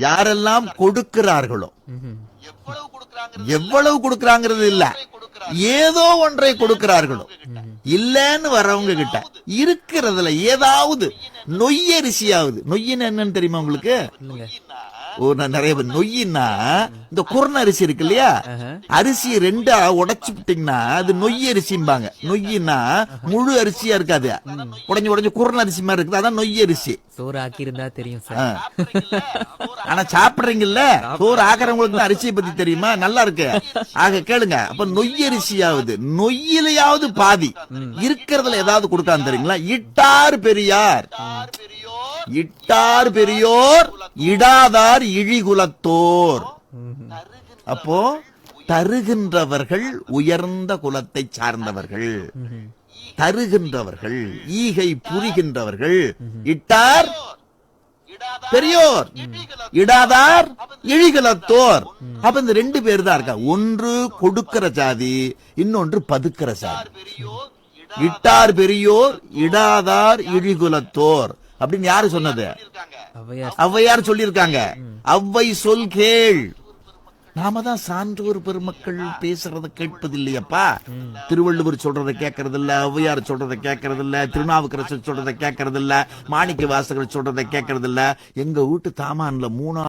யாரெல்லாம் கொடுக்கிறார்களோ, எவ்வளவு கொடுக்கறாங்கிறது இல்ல, ஏதோ ஒன்றை கொடுக்கிறார்களோ, இல்லன்னு வரவங்க கிட்ட இருக்கிறதுல ஏதாவது நொய்யரிசியாவது. நொய்யின்னு என்னன்னு தெரியுமா உங்களுக்கு? நிறைய பேர் நொய்யின்னா இந்த குர்ண அரிசி இருக்கு இல்லையா, அரிசியை ரெண்டா உடைச்சு விட்டீங்கன்னா அது நொய் அரிசிம்பாங்க. நொய்யின்னா முழு அரிசியா இருக்காது, உடஞ்சு உடஞ்சு குர்ண அரிசி மாதிரி இருக்குது, அதான் நொய் அரிசி. சோறு ஆக்கி இருந்தா தெரியும் சார். ஆனா சாப்பிடுறீங்கல்ல, சோறு ஆக்கிறவங்களுக்கு அரிசியை பத்தி தெரியுமா? நல்லா இருக்கு. ஆக கேளுங்க, அப்ப நொய்யரிசியாவது, நொய்யிலையாவது பாதி இருக்கிறதுல ஏதாவது கொடுக்கான்னு தெரியுங்களா? இட்டார் பெரியார், இட்டார் பெரியோர், இடாதார் இழிகுலத்தோர். அப்போ தருகின்றவர்கள் உயர்ந்த குலத்தை சார்ந்தவர்கள், தருகின்றவர்கள், ஈகை புரிகின்றவர்கள். இட்டார் பெரியோர், இடாதார் இழிகுலத்தோர். அப்ப இந்த ரெண்டு பேர் தான் இருக்கா. ஒன்று கொடுக்கிற ஜாதி, இன்னொன்று பதுக்கிற ஜாதி. இட்டார் பெரியோர், இடாதார் இழிகுலத்தோர் அப்படின்னு யாரு சொன்னது? ஔவையார் சொல்லியிருக்காங்க. ஔவை சொல் கேள். நாம தான் சான்றோர் பெருமக்கள் பேசுறத கேட்பது இல்லையப்பா. திருவள்ளுவர் சொல்றதை கேட்கறது இல்ல, ஔவையார் சொல்றதை கேட்கறது இல்ல, திருநாவுக்கரசர் சொல்றதை கேட்கறது இல்ல, மாணிக்க வாசகர் சொல்றதை கேட்கறது இல்ல. எங்க வீட்டு தாமான்ல 3